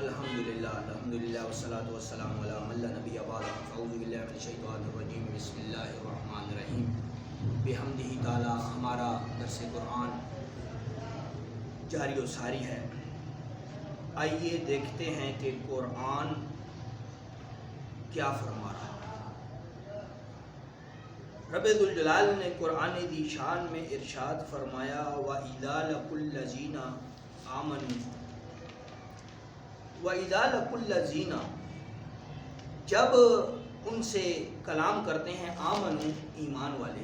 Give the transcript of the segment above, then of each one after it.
الحمدللہ والصلاة والسلام علی من لا نبی بعد اعوذ باللہ من الشیطان الرجیم بسم اللہ الرحمن الرحیم بحمدہ تعالی ہمارا درس قرآن جاری و ساری ہے۔ آئیے دیکھتے ہیں کہ قرآن کیا فرما رہا ہے۔ رب ذوالجلال نے قرآن دی شان میں ارشاد فرمایا وَإِذَا لَقُوا الَّذِينَ آمَنُوا وَإِذَا لَقُوا الَّذِينَ جب ان سے کلام کرتے ہیں آمنو ایمان والے۔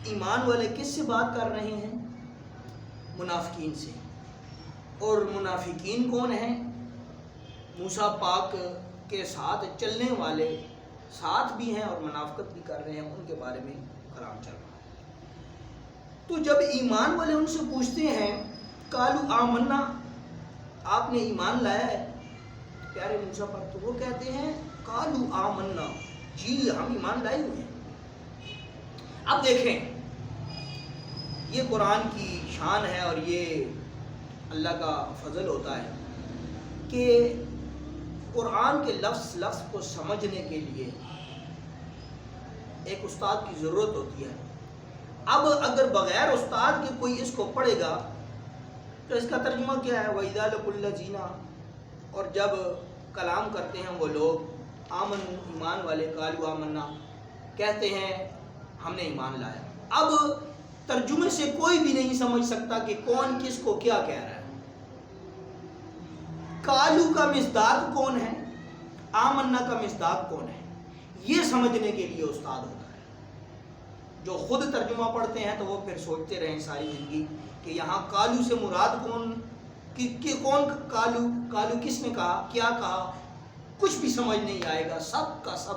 ایمان والے کس سے بات کر رہے ہیں؟ منافقین سے۔ اور منافقین کون ہیں؟ موسیٰ پاک کے ساتھ چلنے والے ساتھ بھی ہیں اور منافقت بھی کر رہے ہیں، ان کے بارے میں کلام چل رہا ہے۔ تو جب ایمان والے ان سے پوچھتے ہیں قالوا آمنا، آپ نے ایمان لایا ہے پیارے موسیٰ پر، تو وہ کہتے ہیں قالوا آمنا، جی ہم ایمان لائے ہوئے ہیں۔ اب دیکھیں یہ قرآن کی شان ہے اور یہ اللہ کا فضل ہوتا ہے کہ قرآن کے لفظ لفظ کو سمجھنے کے لیے ایک استاد کی ضرورت ہوتی ہے۔ اب اگر بغیر استاد کے کوئی اس کو پڑھے گا تو اس کا ترجمہ کیا ہے؟ وَإِذَا لَقُوا الَّذِينَ، اور جب کلام کرتے ہیں وہ لوگ آمنو ایمان والے، قالوا آمنا کہتے ہیں ہم نے ایمان لایا۔ اب ترجمے سے کوئی بھی نہیں سمجھ سکتا کہ کون کس کو کیا کہہ رہا ہے۔ قالوا کا مصداق کون ہے، آمنا کا مصداق کون ہے، یہ سمجھنے کے لیے استاد ہوتا ہے۔ جو خود ترجمہ پڑھتے ہیں تو وہ پھر سوچتے رہیں ساری زندگی کہ یہاں قالو سے مراد کون قالو کس نے کہا، کیا کہا، کچھ بھی سمجھ نہیں آئے گا، سب کا سب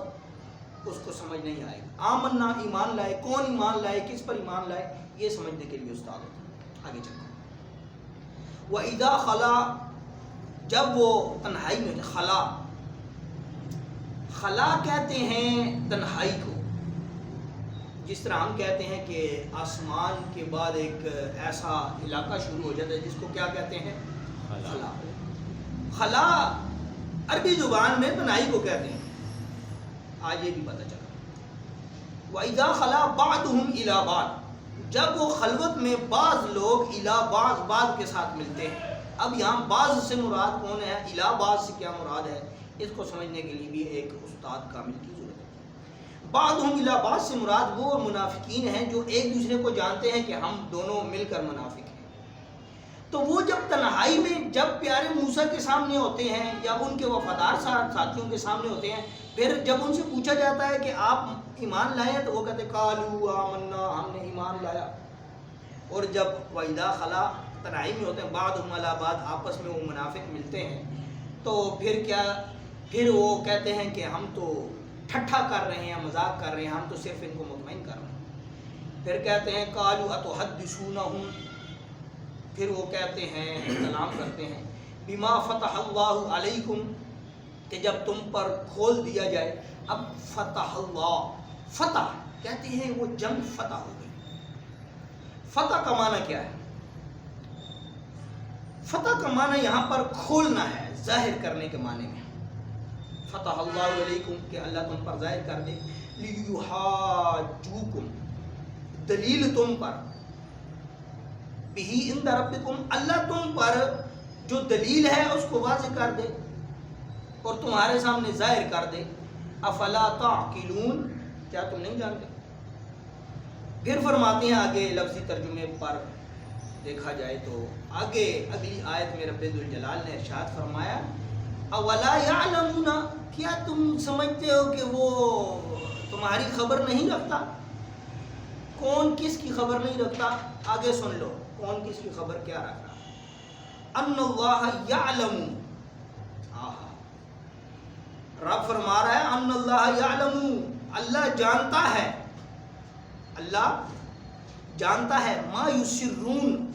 اس کو سمجھ نہیں آئے گا۔ آمنا ایمان لائے، کون ایمان لائے، کس پر ایمان لائے، یہ سمجھنے کے لیے استاد ہوتا ہے۔ آگے چلتے ہیں۔ وَإِذَا خَلَا، جب وہ تنہائی میں، خلا کہتے ہیں تنہائی کو، جس طرح ہم کہتے ہیں کہ آسمان کے بعد ایک ایسا علاقہ شروع ہو جاتا ہے جس کو کیا کہتے ہیں؟ خلا۔ خلا عربی زبان میں تنہائی کو کہتے ہیں، آج یہ بھی پتہ چلا۔ وَإِذَا خَلَا بَعْضُهُمْ إِلَى بَعْضٍ، جب وہ خلوت میں بعض لوگ إِلَى بعض کے ساتھ ملتے ہیں۔ اب یہاں بعض سے مراد کون ہے، إِلَى بعض سے کیا مراد ہے، اس کو سمجھنے کے لیے بھی ایک استاد کامل کی ضرورت ہے۔ بعضهم إِلَى بعض سے مراد وہ منافقین ہیں جو ایک دوسرے کو جانتے ہیں کہ ہم دونوں مل کر منافق ہیں۔ تو وہ جب تنہائی میں جب پیارے موسیٰ کے سامنے ہوتے ہیں یا ان کے وفادار ساتھیوں کے سامنے ہوتے ہیں، پھر جب ان سے پوچھا جاتا ہے کہ آپ ایمان لائے ہیں تو وہ کہتے ہیں قالوا آمنا، ہم نے ایمان لایا۔ اور جب وَإِذَا خَلَا تنہائی میں ہوتے ہیں، بعضهم إِلَى بعض، آپس میں وہ منافق ملتے ہیں، تو پھر کیا، پھر وہ کہتے ہیں کہ ہم تو ٹھٹھا کر رہے ہیں، مذاق کر رہے ہیں، ہم تو صرف ان کو مطمئن کر رہے ہیں۔ پھر کہتے ہیں قالوا أَتُحَدِّثُونَهُم، پھر وہ کہتے ہیں، کلام کرتے ہیں بما فتح اللہ علیکم، کہ جب تم پر کھول دیا جائے۔ اب فتح اللہ، فتح کہتے ہیں وہ جنگ فتح ہو گئی۔ فتح کا معنی کیا ہے؟ فتح کا معنی یہاں پر کھولنا ہے، ظاہر کرنے کے معنی میں۔ فتح اللہ علیکم کہ اللہ تم پر ظاہر کر دے، لیحاجوکم دلیل تم پر، بہی عند ربکم اللہ تم پر جو دلیل ہے اس کو واضح کر دے اور تمہارے سامنے ظاہر کر دے۔ افلا تعقلون، کیا تم نہیں جانتے؟ پھر فرماتے ہیں آگے لفظی ترجمے پر دیکھا جائے تو آگے اگلی آیت میں رب ذوالجلال نے ارشاد فرمایا اولا یعلمون، کیا تم سمجھتے ہو کہ وہ تمہاری خبر نہیں رکھتا؟ کون کس کی خبر نہیں رکھتا؟ آگے سن لو کون کس کی خبر کیا رکھ رہا۔ ان اللہ یعلم، رب فرما رہا ہے ان اللہ یعلم، اللہ جانتا ہے، اللہ جانتا ہے، ما یسرون،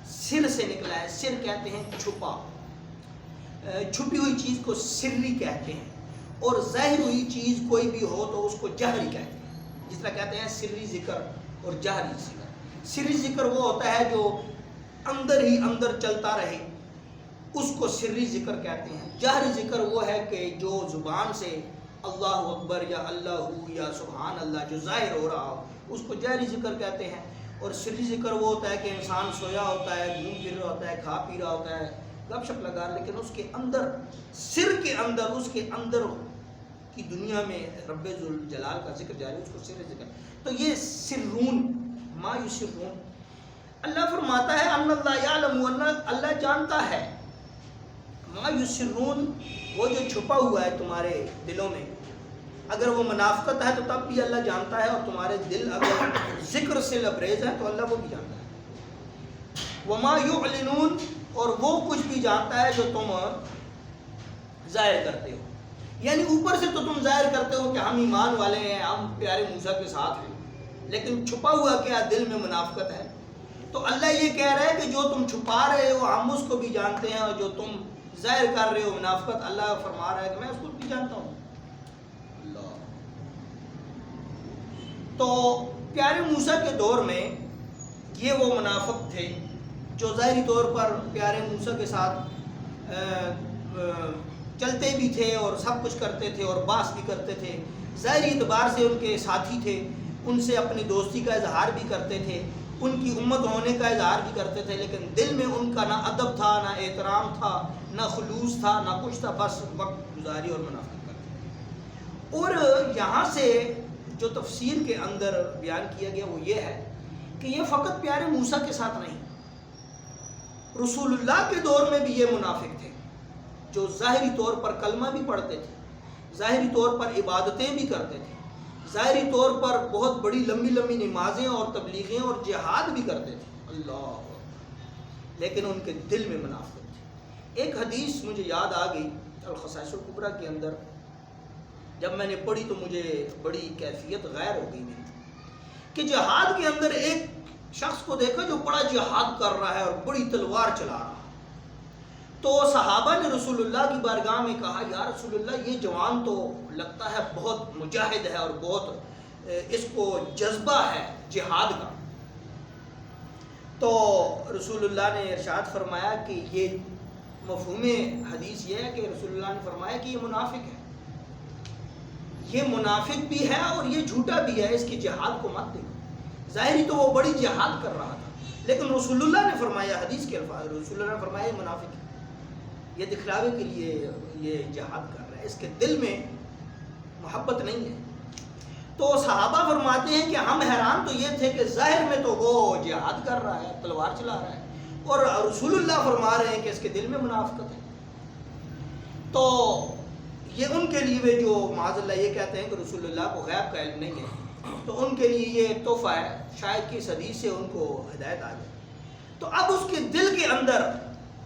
سر سے نکلا ہے، سر کہتے ہیں چھپا، چھپی ہوئی چیز کو سری کہتے ہیں، اور ظاہر ہوئی چیز کوئی بھی ہو تو اس کو جہری کہتے ہیں۔ جس طرح کہتے ہیں سری ذکر اور جہری ذکر۔ سری ذکر وہ ہوتا ہے جو اندر ہی اندر چلتا رہے، اس کو سری ذکر کہتے ہیں۔ جہری ذکر وہ ہے کہ جو زبان سے اللہ اکبر یا اللہ یا سبحان اللہ جو ظاہر ہو رہا ہو، اس کو جہری ذکر کہتے ہیں۔ اور سری ذکر وہ ہوتا ہے کہ انسان سویا ہوتا ہے، گھوم پھر رہا ہوتا ہے، کھا پی رہا ہوتا ہے، گپ شپ لگا، لیکن اس کے اندر، سر کے اندر، اس کے اندر کی دنیا میں رب ذوالجلال کا ذکر جاری، اس کو سر ذکر۔ تو یہ سرون، ما یسرون، اللہ فرماتا ہے ان اللہ یعلم، اللہ جانتا ہے، ما یسرون، وہ جو چھپا ہوا ہے تمہارے دلوں میں، اگر وہ منافقت ہے تو تب بھی اللہ جانتا ہے، اور تمہارے دل اگر ذکر سے لبریز ہے تو اللہ وہ بھی جانتا ہے۔ وما یعلنون، اور وہ کچھ بھی جانتا ہے جو تم ظاہر کرتے ہو، یعنی اوپر سے تو تم ظاہر کرتے ہو کہ ہم ایمان والے ہیں، ہم پیارے موسیٰ کے ساتھ ہیں، لیکن چھپا ہوا کیا دل میں منافقت ہے۔ تو اللہ یہ کہہ رہا ہے کہ جو تم چھپا رہے ہو ہم اس کو بھی جانتے ہیں، اور جو تم ظاہر کر رہے ہو منافقت، اللہ فرما رہا ہے کہ میں اس کو بھی جانتا ہوں۔ اللہ، تو پیارے موسیٰ کے دور میں یہ وہ منافق تھے جو ظاہری طور پر پیارے موسیٰ کے ساتھ چلتے بھی تھے اور سب کچھ کرتے تھے اور بحث بھی کرتے تھے، ظاہری اعتبار سے ان کے ساتھی تھے، ان سے اپنی دوستی کا اظہار بھی کرتے تھے، ان کی امت ہونے کا اظہار بھی کرتے تھے، لیکن دل میں ان کا نہ ادب تھا، نہ احترام تھا، نہ خلوص تھا، نہ کچھ تھا، بس وقت گزاری اور منافقت کرتے۔ اور یہاں سے جو تفسیر کے اندر بیان کیا گیا وہ یہ ہے کہ یہ فقط پیارے موسیٰ کے ساتھ نہیں، رسول اللہ کے دور میں بھی یہ منافق تھے جو ظاہری طور پر کلمہ بھی پڑھتے تھے، ظاہری طور پر عبادتیں بھی کرتے تھے، ظاہری طور پر بہت بڑی لمبی لمبی نمازیں اور تبلیغیں اور جہاد بھی کرتے تھے، اللہ، لیکن ان کے دل میں منافقت تھی۔ ایک حدیث مجھے یاد آ گئی الخصائص الکبریٰ کے اندر، جب میں نے پڑھی تو مجھے بڑی کیفیت غیر ہو گئی میری، کہ جہاد کے اندر ایک شخص کو دیکھا جو بڑا جہاد کر رہا ہے اور بڑی تلوار چلا رہا ہے۔ تو صحابہ نے رسول اللہ کی بارگاہ میں کہا، یا رسول اللہ یہ جوان تو لگتا ہے بہت مجاہد ہے اور بہت اس کو جذبہ ہے جہاد کا۔ تو رسول اللہ نے ارشاد فرمایا کہ یہ مفہوم حدیث یہ ہے کہ رسول اللہ نے فرمایا کہ یہ منافق ہے، یہ منافق بھی ہے اور یہ جھوٹا بھی ہے، اس کی جہاد کو مت دیکھو۔ ظاہری تو وہ بڑی جہاد کر رہا تھا، لیکن رسول اللہ نے فرمایا، حدیث کے الفاظ، رسول اللہ نے فرمایا یہ منافق ہے، یہ دکھلاوے کے لیے یہ جہاد کر رہا ہے، اس کے دل میں محبت نہیں ہے۔ تو صحابہ فرماتے ہیں کہ ہم حیران تو یہ تھے کہ ظاہر میں تو وہ جہاد کر رہا ہے، تلوار چلا رہا ہے، اور رسول اللہ فرما رہے ہیں کہ اس کے دل میں منافقت ہے۔ تو یہ ان کے لیے جو معاذ اللہ یہ کہتے ہیں کہ رسول اللہ کو غیب کا علم نہیں ہے، تو ان کے لیے یہ ایک تحفہ ہے، شاید کہ اس حدیث سے ان کو ہدایت آ جائے۔ تو اب اس کے دل کے اندر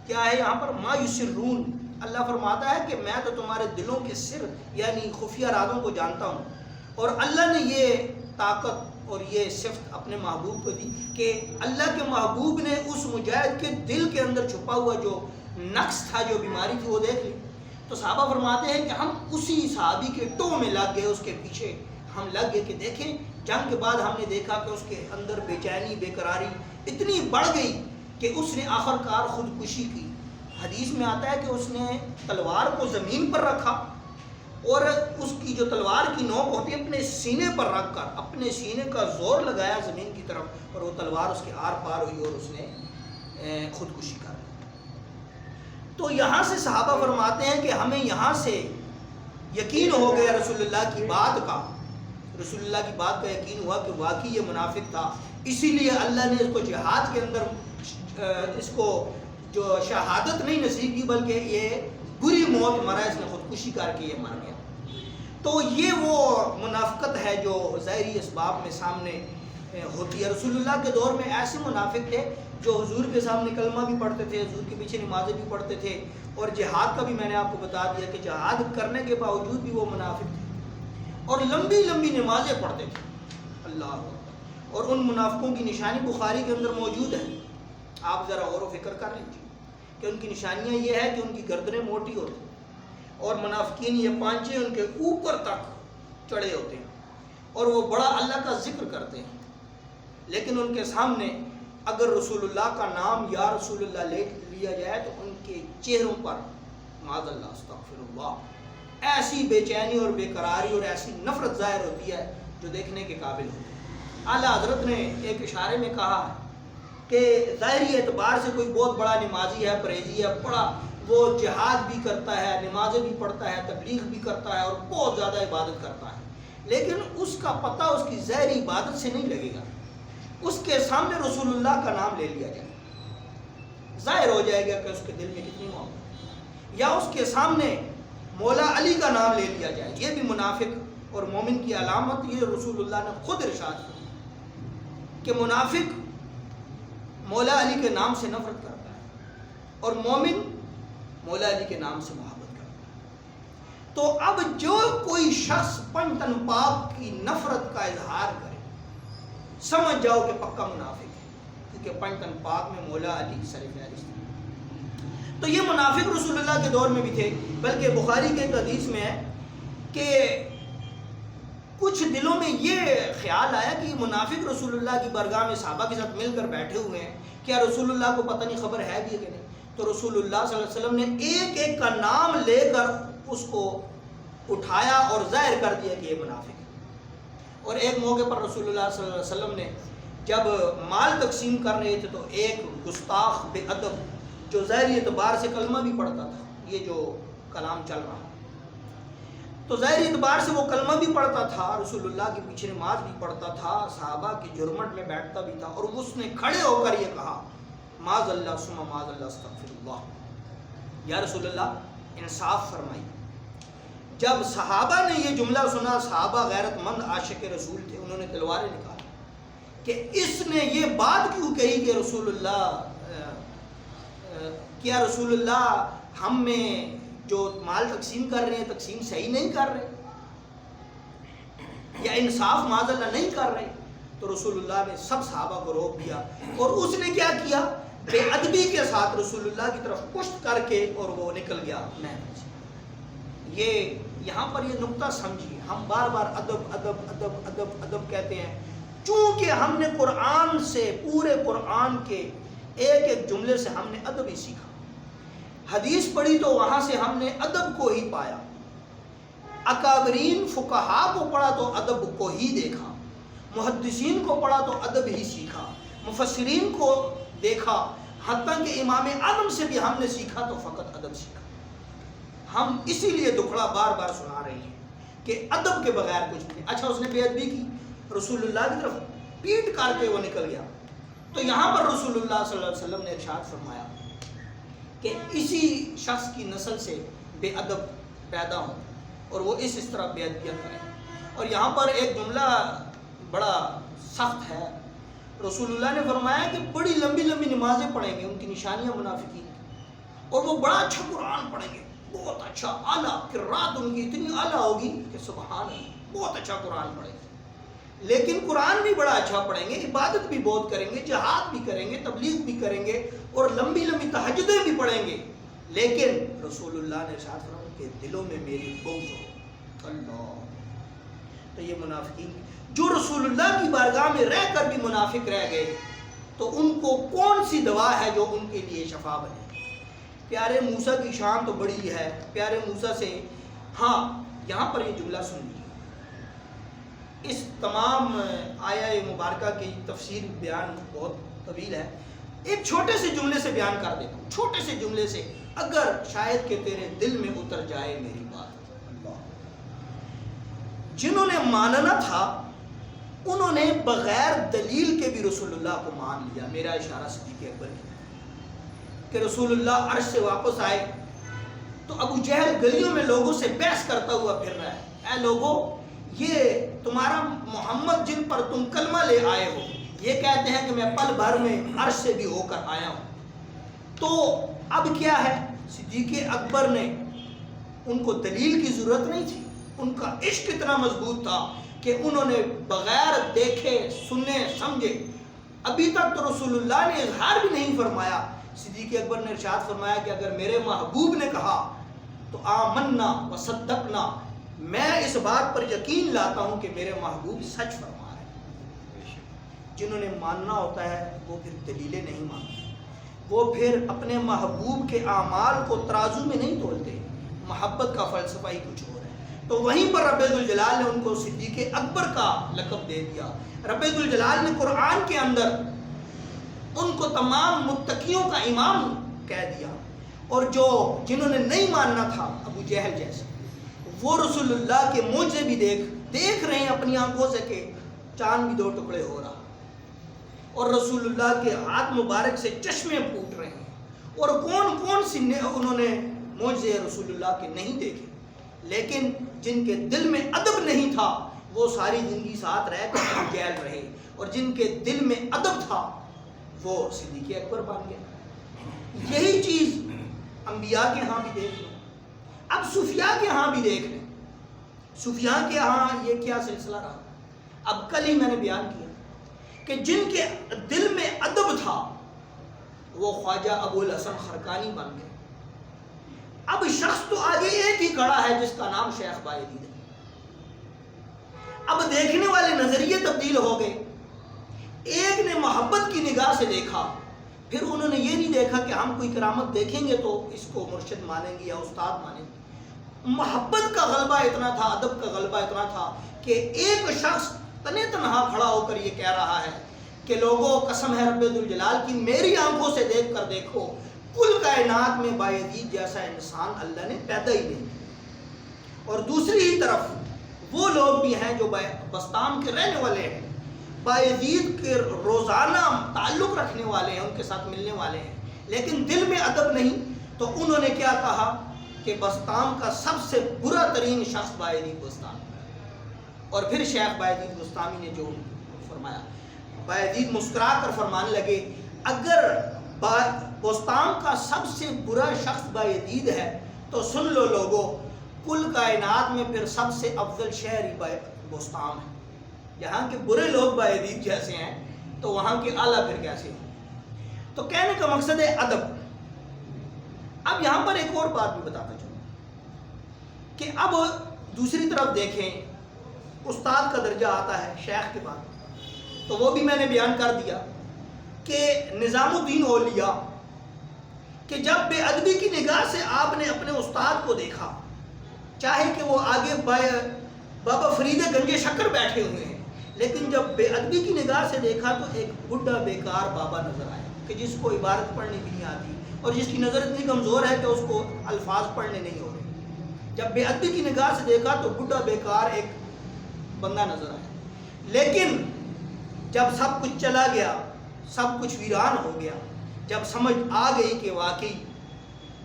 کیا ہے، یہاں پر ما یسرون، اللہ فرماتا ہے کہ میں تو تمہارے دلوں کے سر یعنی خفیہ رازوں کو جانتا ہوں، اور اللہ نے یہ طاقت اور یہ صفت اپنے محبوب کو دی کہ اللہ کے محبوب نے اس مجاہد کے دل کے اندر چھپا ہوا جو نقص تھا، جو بیماری تھی، وہ دیکھ لی۔ تو صحابہ فرماتے ہیں کہ ہم اسی صحابی کے ٹو میں لگ گئے، اس کے پیچھے ہم لگ گئے کہ دیکھیں، جنگ کے بعد ہم نے دیکھا کہ اس کے اندر بے چینی، بے قراری اتنی بڑھ گئی کہ اس نے آخر کار خودکشی کی۔ حدیث میں آتا ہے کہ اس نے تلوار کو زمین پر رکھا اور اس کی جو تلوار کی نوک ہوتی ہے اپنے سینے پر رکھ کر اپنے سینے کا زور لگایا زمین کی طرف، اور وہ تلوار اس کے آر پار ہوئی اور اس نے خودکشی کر لی۔ تو یہاں سے صحابہ فرماتے ہیں کہ ہمیں یہاں سے یقین ہو گیا رسول اللہ کی بات کا، رسول اللہ کی بات کا یقین ہوا کہ واقعی یہ منافق تھا، اسی لیے اللہ نے اس کو جہاد کے اندر اس کو جو شہادت نہیں نصیب کی بلکہ یہ بری موت مرا، اس نے خودکشی کر کے یہ مر گیا۔ تو یہ وہ منافقت ہے جو ظاہری اسباب میں سامنے ہوتی ہے۔ رسول اللہ کے دور میں ایسے منافق تھے جو حضور کے سامنے کلمہ بھی پڑھتے تھے، حضور کے پیچھے نمازیں بھی پڑھتے تھے، اور جہاد کا بھی میں نے آپ کو بتا دیا کہ جہاد کرنے کے باوجود بھی وہ منافق تھے اور لمبی لمبی نمازیں پڑھتے تھے، اللہ اکبر۔ اور ان منافقوں کی نشانی بخاری کے اندر موجود ہے، آپ ذرا غور و فکر کر لیجیے کہ ان کی نشانیاں یہ ہے کہ ان کی گردنیں موٹی ہوتی ہیں اور منافقین یہ پانچے ان کے اوپر تک چڑھے ہوتے ہیں اور وہ بڑا اللہ کا ذکر کرتے ہیں، لیکن ان کے سامنے اگر رسول اللہ کا نام یا رسول اللہ لیا جائے تو ان کے چہروں پر معاذ اللہ استغفر اللہ ایسی بے چینی اور بے قراری اور ایسی نفرت ظاہر ہوتی ہے جو دیکھنے کے قابل ہوتی ہے۔ اعلیٰ حضرت نے ایک اشارے میں کہا کہ ظاہری اعتبار سے کوئی بہت بڑا نمازی ہے، پرہیزی ہے، بڑا وہ جہاد بھی کرتا ہے، نمازیں بھی پڑھتا ہے، تبلیغ بھی کرتا ہے اور بہت زیادہ عبادت کرتا ہے، لیکن اس کا پتہ اس کی ظاہری عبادت سے نہیں لگے گا۔ اس کے سامنے رسول اللہ کا نام لے لیا جائے، ظاہر ہو جائے گا کہ اس کے دل میں کتنی محبت، یا اس کے سامنے مولا علی کا نام لے لیا جائے، یہ بھی منافق اور مومن کی علامت، یہ رسول اللہ نے خود ارشاد کیا کہ منافق مولا علی کے نام سے نفرت کرتا ہے اور مومن مولا علی کے نام سے محبت کرتا ہے۔ تو اب جو کوئی شخص پنجتن پاک کی نفرت کا اظہار کرے، سمجھ جاؤ کہ پکا منافق ہے، کیونکہ پنجتن پاک میں مولا علی سر فہرست ہے۔ تو یہ منافق رسول اللہ کے دور میں بھی تھے، بلکہ بخاری کے ایک حدیث میں ہے کہ کچھ دلوں میں یہ خیال آیا کہ منافق رسول اللہ کی بارگاہ میں صحابہ کے ساتھ مل کر بیٹھے ہوئے ہیں، کیا رسول اللہ کو پتہ نہیں خبر ہے بھی کہ نہیں؟ تو رسول اللہ صلی اللہ علیہ وسلم نے ایک ایک کا نام لے کر اس کو اٹھایا اور ظاہر کر دیا کہ یہ منافق ہے۔ اور ایک موقع پر رسول اللہ صلی اللہ علیہ وسلم نے جب مال تقسیم کر رہے تھے تو ایک گستاخ بے ادب جو ظاہری اعتبار سے کلمہ بھی پڑھتا تھا، یہ جو کلام چل رہا تو ظاہری اعتبار سے وہ کلمہ بھی پڑھتا تھا، رسول اللہ کے پیچھے نماز بھی پڑھتا تھا، صحابہ کی جرمٹ میں بیٹھتا بھی تھا، اور اس نے کھڑے ہو کر یہ کہا معاذ اللہ ثم معاذ اللہ استغفر اللہ، یا رسول اللہ انصاف فرمائی۔ جب صحابہ نے یہ جملہ سنا، صحابہ غیرت مند عاشق رسول تھے، انہوں نے تلواریں نکالی کہ اس نے یہ بات کیوں کہی کہ رسول اللہ کیا رسول اللہ ہم میں جو مال تقسیم کر رہے ہیں تقسیم صحیح نہیں کر رہے یا انصاف معاذ اللہ نہیں کر رہے؟ تو رسول اللہ نے سب صحابہ کو روک دیا اور اس نے کیا کیا، بے ادبی کے ساتھ رسول اللہ کی طرف پشت کر کے اور وہ نکل گیا محفل سے۔ یہ یہاں پر یہ نقطہ سمجھیے، ہم بار بار ادب ادب ادب ادب ادب کہتے ہیں، چونکہ ہم نے قرآن سے، پورے قرآن کے ایک ایک جملے سے ہم نے ادب ہی سیکھا، حدیث پڑھی تو وہاں سے ہم نے ادب کو ہی پایا، اکابرین فقہا کو پڑھا تو ادب کو ہی دیکھا، محدثین کو پڑھا تو ادب ہی سیکھا، مفسرین کو دیکھا، حتیٰ کہ امام اعظم سے بھی ہم نے سیکھا تو فقط ادب سیکھا۔ ہم اسی لیے دکھڑا بار بار سنا رہے ہیں کہ ادب کے بغیر کچھ نہیں۔ اچھا اس نے بے ادبی کی، رسول اللہ کی طرف پیٹ کر کے وہ نکل گیا، تو یہاں پر رسول اللہ صلی اللہ علیہ وسلم نے ارشاد فرمایا کہ اسی شخص کی نسل سے بے ادب پیدا ہوں اور وہ اس طرح بے ادبیت کریں۔ اور یہاں پر ایک جملہ بڑا سخت ہے، رسول اللہ نے فرمایا کہ بڑی لمبی لمبی نمازیں پڑھیں گے، ان کی نشانیاں منافقین کی، اور وہ بڑا اچھا قرآن پڑھیں گے، بہت اچھا اعلیٰ، قرات ان کی اتنی اعلیٰ ہوگی کہ سبحان اللہ، بہت اچھا قرآن پڑھیں گے، لیکن قرآن بھی بڑا اچھا پڑھیں گے، عبادت بھی بہت کریں گے، جہاد بھی کریں گے، تبلیغ بھی کریں گے اور لمبی لمبی تہجدیں بھی پڑھیں گے، لیکن رسول اللہ نے ارشاد فرمایا کہ دلوں میں میری بغض ہو۔ اللہ، تو یہ منافقین جو رسول اللہ کی بارگاہ میں رہ کر بھی منافق رہ گئے، تو ان کو کون سی دوا ہے جو ان کے لیے شفا بنے؟ پیارے موسیٰ کی شان تو بڑی ہے، پیارے موسیٰ سے، ہاں یہاں پر یہ جملہ سن لیجیے، اس تمام آیہ مبارکہ کی تفسیر بیان بہت طویل ہے، ایک چھوٹے سے جملے سے بیان کر دیتا ہوں، چھوٹے سے جملے سے، اگر شاید کہ تیرے دل میں اتر جائے میری بات۔ جنہوں نے ماننا تھا انہوں نے بغیر دلیل کے بھی رسول اللہ کو مان لیا۔ میرا اشارہ صدیق اکبر کی کہ رسول اللہ عرش سے واپس آئے تو ابو جہل گلیوں میں لوگوں سے بحث کرتا ہوا پھر رہا ہے، اے لوگوں، یہ تمہارا محمد جن پر تم کلمہ لے آئے ہو، یہ کہتے ہیں کہ میں پل بھر میں عرش سے بھی ہو کر آیا ہوں، تو اب کیا ہے؟ صدیق اکبر نے، ان کو دلیل کی ضرورت نہیں تھی، ان کا عشق اتنا مضبوط تھا کہ انہوں نے بغیر دیکھے سنے سمجھے، ابھی تک تو رسول اللہ نے اظہار بھی نہیں فرمایا، صدیق اکبر نے ارشاد فرمایا کہ اگر میرے محبوب نے کہا تو آمنا وصدقنا، میں اس بات پر یقین لاتا ہوں کہ میرے محبوب سچ فرما رہے ہیں۔ جنہوں نے ماننا ہوتا ہے وہ پھر دلیلیں نہیں مانتے، وہ پھر اپنے محبوب کے اعمال کو ترازو میں نہیں تولتے، محبت کا فلسفہ ہی کچھ اور ہے۔ تو وہیں پر رب ذوالجلال نے ان کو صدیق اکبر کا لقب دے دیا۔ رب ذوالجلال نے قرآن کے اندر ان کو تمام متقیوں کا امام کہہ دیا، اور جو جنہوں نے نہیں ماننا تھا، ابو جہل جیسے، وہ رسول اللہ کے معجزے بھی دیکھ رہے ہیں اپنی آنکھوں سے کہ چاند بھی 2 ٹکڑے ہو رہا، اور رسول اللہ کے ہاتھ مبارک سے چشمے پھوٹ رہے ہیں، اور کون سی انہوں نے معجزے رسول اللہ کے نہیں دیکھے، لیکن جن کے دل میں ادب نہیں تھا وہ ساری زندگی ساتھ رہ کر ابو جہل رہے، اور جن کے دل میں ادب تھا وہ صدیق اکبر بن گئے۔ یہی چیز انبیاء کے ہاں بھی دیکھ لیں، اب صوفیاء کے ہاں بھی دیکھ لیں۔ صوفیاء کے ہاں یہ کیا سلسلہ رہا؟ اب کل ہی میں نے بیان کیا کہ جن کے دل میں ادب تھا وہ خواجہ ابو الحسن خرقانی بن گئے۔ اب شخص تو آگے ایک ہی کھڑا ہے جس کا نام شیخ بایزید ہے۔ اب دیکھنے والے نظریے تبدیل ہو گئے۔ ایک نے محبت کی نگاہ سے دیکھا، پھر انہوں نے یہ نہیں دیکھا کہ ہم کوئی کرامت دیکھیں گے تو اس کو مرشد مانیں گے یا استاد مانیں گے۔ محبت کا غلبہ اتنا تھا، ادب کا غلبہ اتنا تھا کہ ایک شخص تنے تنہا کھڑا ہو کر یہ کہہ رہا ہے کہ لوگوں قسم ہے رب ذوالجلال کی، میری آنکھوں سے دیکھ کر دیکھو، کل کائنات میں بایزید جیسا انسان اللہ نے پیدا ہی نہیں۔ اور دوسری ہی طرف وہ لوگ بھی ہیں جو بستام کے رہنے والے ہیں، بایزید کے روزانہ تعلق رکھنے والے ہیں، ان کے ساتھ ملنے والے ہیں، لیکن دل میں ادب نہیں۔ تو انہوں نے کیا کہا کہ بستام کا سب سے برا ترین شخص بایزید بستامی، اور پھر شیخ بایزید بستامی نے جو فرمایا، بایزید مسکرا کر فرمانے لگے اگر بستام کا سب سے برا شخص بایزید ہے تو سن لو لوگوں، کل کائنات میں پھر سب سے افضل شہر ہی بستام ہے۔ یہاں کے برے لوگ بایزید جیسے ہیں تو وہاں کے اعلیٰ پھر کیسے ہیں؟ تو کہنے کا مقصد ہے ادب۔ اب یہاں پر ایک اور بات بھی بتاتا چلوں کہ اب دوسری طرف دیکھیں، استاد کا درجہ آتا ہے شیخ کے بعد، تو وہ بھی میں نے بیان کر دیا کہ نظام الدین اولیاء کہ جب بے ادبی کی نگاہ سے آپ نے اپنے استاد کو دیکھا، چاہے کہ وہ آگے بابا فرید گنج شکر بیٹھے ہوئے ہیں، لیکن جب بے ادبی کی نگاہ سے دیکھا تو ایک بڈھا بیکار بابا نظر آیا کہ جس کو عبارت پڑھنی بھی نہیں آتی اور جس کی نظر اتنی کمزور ہے کہ اس کو الفاظ پڑھنے نہیں ہو رہے۔ جب بے ادبی کی نگاہ سے دیکھا تو بڈھا بیکار ایک بندہ نظر آیا، لیکن جب سب کچھ چلا گیا، سب کچھ ویران ہو گیا، جب سمجھ آ گئی کہ واقعی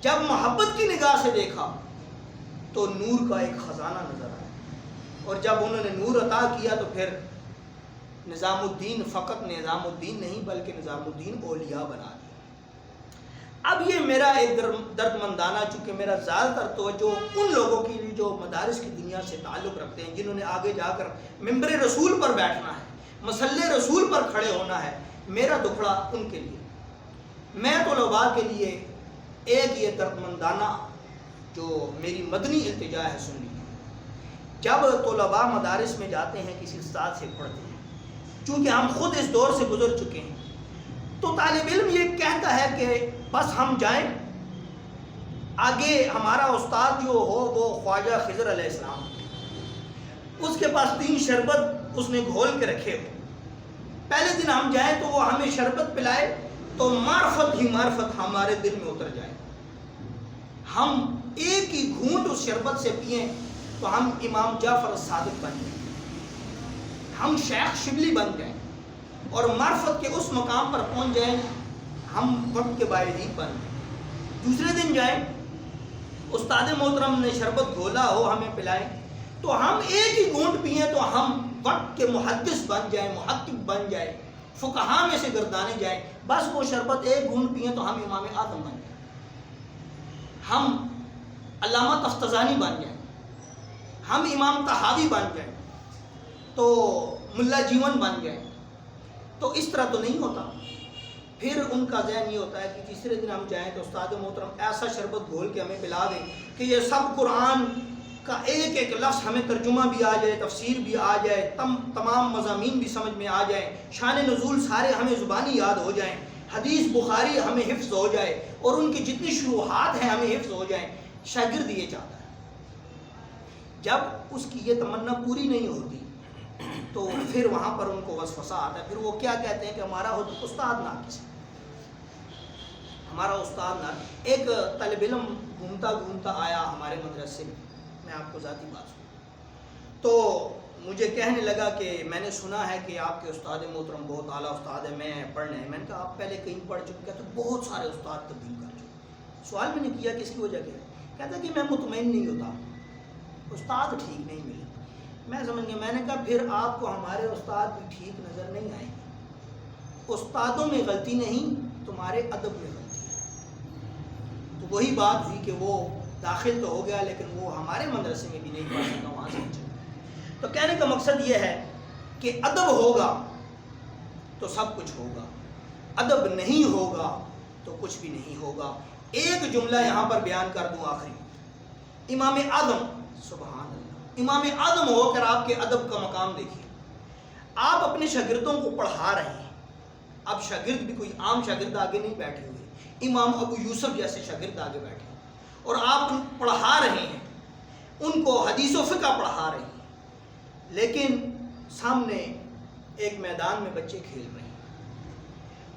جب محبت کی نگاہ سے دیکھا تو نور کا ایک خزانہ نظر آیا، اور جب انہوں نے نور عطا کیا تو پھر نظام الدین فقط نظام الدین نہیں بلکہ نظام الدین اولیاء بنا دیا۔ اب یہ میرا ایک درد مندانہ، چونکہ میرا زیادہ تر توجہ ان لوگوں کے لیے جو مدارس کی دنیا سے تعلق رکھتے ہیں، جنہوں نے آگے جا کر ممبر رسول پر بیٹھنا ہے، مسلح رسول پر کھڑے ہونا ہے، میرا دکھڑا ان کے لیے۔ میں طلباء کے لیے ایک یہ درد مندانہ جو میری مدنی التجا ہے سن لیجیے۔ جب طلباء مدارس میں جاتے ہیں، کسی استاد سے پڑھتے ہیں، چونکہ ہم خود اس دور سے گزر چکے ہیں، تو طالب علم یہ کہتا ہے کہ بس ہم جائیں، آگے ہمارا استاد جو ہو وہ خواجہ خضر علیہ السلام، اس کے پاس 3 شربت اس نے گھول کے رکھے ہو، پہلے دن ہم جائیں تو وہ ہمیں شربت پلائے تو معرفت ہی معرفت ہمارے دل میں اتر جائے، ہم ایک ہی گھونٹ اس شربت سے پئیں تو ہم امام جعفر الصادق بن جائیں، ہم شیخ شبلی بن جائیں، اور معرفت کے اس مقام پر پہنچ جائیں، ہم وقت کے بایزید بن جائیں۔ دوسرے دن جائیں، استاد محترم نے شربت گھولا ہو ہمیں پلائیں تو ہم ایک ہی گھونٹ پئیں تو ہم وقت کے محدث بن جائیں، محقق بن جائیں، فقہا میں سے گردانے جائیں، بس وہ شربت ایک گھونٹ پئیں تو ہم امام اعظم بن جائیں، ہم علامہ تفتزانی بن جائیں، ہم امام طحاوی بن جائیں، تو ملا جیون بن جائیں۔ تو اس طرح تو نہیں ہوتا۔ پھر ان کا ذہن یہ ہوتا ہے کہ تیسرے دن ہم جائیں تو استاد محترم ایسا شربت گھول کے ہمیں پلا دیں کہ یہ سب قرآن کا ایک ایک لفظ ہمیں ترجمہ بھی آ جائے، تفسیر بھی آ جائے، تمام مضامین بھی سمجھ میں آ جائیں، شان نزول سارے ہمیں زبانی یاد ہو جائیں، حدیث بخاری ہمیں حفظ ہو جائے اور ان کی جتنی شروحات ہیں ہمیں حفظ ہو جائیں، شاگرد یہ چاہتا ہے۔ جب اس کی یہ تمنا پوری نہیں ہوتی تو پھر وہاں پر ان کو وسوسہ آتا ہے، پھر وہ کیا کہتے ہیں کہ ہمارا استاد ناقص ہے، ہمارا استاد ناقص۔ ایک طالب علم گھومتا آیا ہمارے مدرسے میں آپ کو ذاتی بات سنوں، تو مجھے کہنے لگا کہ میں نے سنا ہے کہ آپ کے استاد محترم بہت اعلیٰ استاد ہے، میں پڑھنے ہیں۔ میں نے کہا آپ پہلے کہیں پڑھ چکے ہیں؟ تو بہت سارے استاد تبدیل کر چکے۔ سوال میں نے کیا کس کی وجہ کیا ہے؟ کہتا کہ میں مطمئن نہیں ہوتا، استاد ٹھیک نہیں ملے۔ میں سمجھ گیا، میں نے کہا پھر آپ کو ہمارے استاد بھی ٹھیک نظر نہیں آئے گے، استادوں میں غلطی نہیں، تمہارے ادب میں غلطی ہے۔ تو وہی بات ہوئی کہ وہ داخل تو ہو گیا لیکن وہ ہمارے مدرسے میں بھی نہیں پڑھ سکا، وہاں سے چلا۔ تو کہنے کا مقصد یہ ہے کہ ادب ہوگا تو سب کچھ ہوگا، ادب نہیں ہوگا تو کچھ بھی نہیں ہوگا۔ ایک جملہ یہاں پر بیان کر دوں آخری۔ امام اعظم، سبحان اللہ، امام اعظم ہو کر آپ کے ادب کا مقام دیکھیے۔ آپ اپنے شاگردوں کو پڑھا رہے ہیں، اب شاگرد بھی کوئی عام شاگرد آگے نہیں بیٹھے ہوئے، امام ابو یوسف جیسے شاگرد آگے بیٹھے ہیں اور آپ پڑھا رہے ہیں، ان کو حدیث و فقہ پڑھا رہے ہیں، لیکن سامنے ایک میدان میں بچے کھیل رہے ہیں۔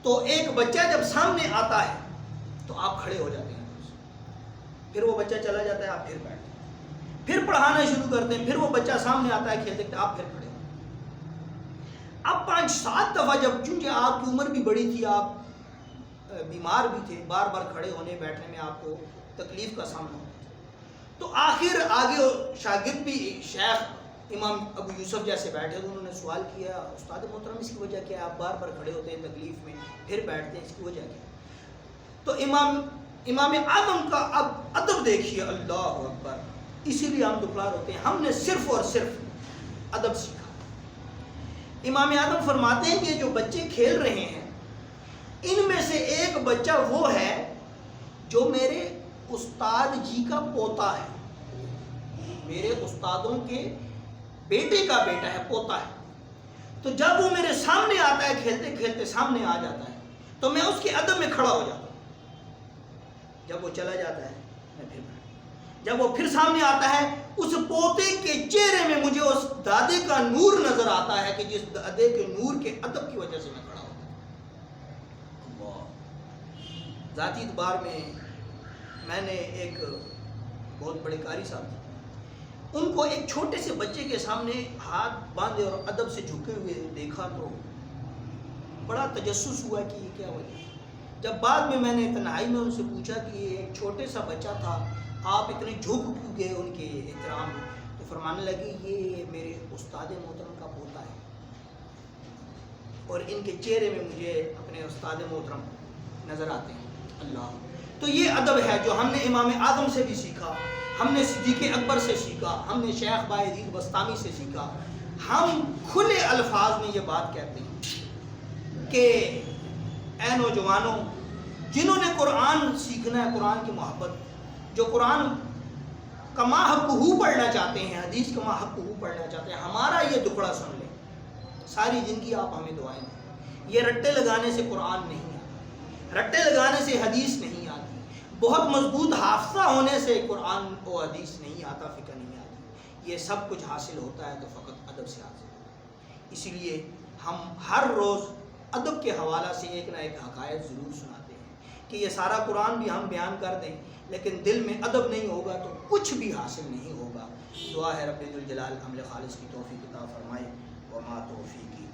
تو ایک بچہ جب سامنے آتا ہے تو آپ کھڑے ہو جاتے ہیں، پھر وہ بچہ چلا جاتا ہے، آپ پھر بیٹھتے ہیں، پھر پڑھانا شروع کرتے ہیں، پھر وہ بچہ سامنے آتا ہے کھیلتے ہیں، آپ پھر کھڑے ہوتے ہیں۔ اب 5-7 دفعہ جب چونکہ آپ کی عمر بھی بڑی تھی، آپ بیمار بھی تھے، بار بار کھڑے ہونے بیٹھنے میں آپ کو تکلیف کا سامنا ہوتا ہے، تو آخر آگے شاگرد بھی شیخ امام ابو یوسف جیسے بیٹھے تو انہوں نے سوال کیا، استاد محترم اس کی وجہ کیا ہے؟ آپ بار بار کھڑے ہوتے ہیں تکلیف میں پھر بیٹھتے ہیں، اس کی وجہ کیا ہے؟ تو امام اعظم کا اب ادب دیکھیے، اللہ اکبر، اسی لیے ہم دکھلار ہوتے ہیں، ہم نے صرف اور صرف ادب سیکھا۔ امام اعظم فرماتے ہیں کہ جو بچے کھیل رہے ہیں ان میں سے ایک بچہ وہ ہے جو میرے استاد جی کا پوتا ہے، میرے استادوں کے بیٹے کا بیٹا ہے، پوتا ہے۔ تو جب وہ میرے سامنے آتا ہے، کھیلتے کھیلتے سامنے آ جاتا ہے، تو میں اس کے ادب میں کھڑا ہو جاتا ہوں۔ جب وہ چلا جاتا ہے میں پھر بیٹھتا ہوں۔ جب وہ پھر سامنے آتا ہے، اس پوتے کے چہرے میں مجھے اس دادے کا نور نظر آتا ہے کہ جس دادے کے نور کے ادب کی وجہ سے میں کھڑا ہوتا ہوں۔ ذاتی اعتبار میں نے ایک بہت بڑے قاری صاحب تھے، ان کو ایک چھوٹے سے بچے کے سامنے ہاتھ باندھے اور ادب سے جھکے ہوئے دیکھا تو بڑا تجسس ہوا کہ یہ کیا وجہ ہے۔ جب بعد میں نے تنہائی میں ان سے پوچھا کہ یہ ایک چھوٹے سا بچہ تھا، آپ اتنے جھک کیوں گئے ان کے احترام میں؟ تو فرمانے لگے یہ میرے استاد محترم کا پوتا ہے اور ان کے چہرے میں مجھے اپنے استاد محترم نظر آتے ہیں۔ اللہ، تو یہ ادب ہے جو ہم نے امام اعظم سے بھی سیکھا، ہم نے صدیق اکبر سے سیکھا، ہم نے شیخ بایزید بستامی سے سیکھا۔ ہم کھلے الفاظ میں یہ بات کہتے ہیں کہ اے نوجوانوں، جنہوں نے قرآن سیکھنا ہے، قرآن کی محبت، جو قرآن کا ما حقہ پڑھنا چاہتے ہیں، حدیث کا ما حقہ پڑھنا چاہتے ہیں، ہمارا یہ دکڑا سن لیں، ساری زندگی آپ ہمیں دعائیں دیں۔ یہ رٹے لگانے سے قرآن نہیں آتا، رٹے لگانے سے حدیث نہیں آتی، بہت مضبوط حافظہ ہونے سے قرآن و حدیث نہیں آتا، فقہ نہیں آتی۔ یہ سب کچھ حاصل ہوتا ہے تو فقط ادب سے حاصل ہوتا ہے۔ اسی لیے ہم ہر روز ادب کے حوالہ سے ایک نہ ایک حقائق ضرور سناتے ہیں کہ یہ سارا قرآن بھی ہم بیان کر دیں لیکن دل میں ادب نہیں ہوگا تو کچھ بھی حاصل نہیں ہوگا۔ دعا ہے رب ذوالجلال عمل خالص کی توفیق عطا فرمائے۔ وما توفیقی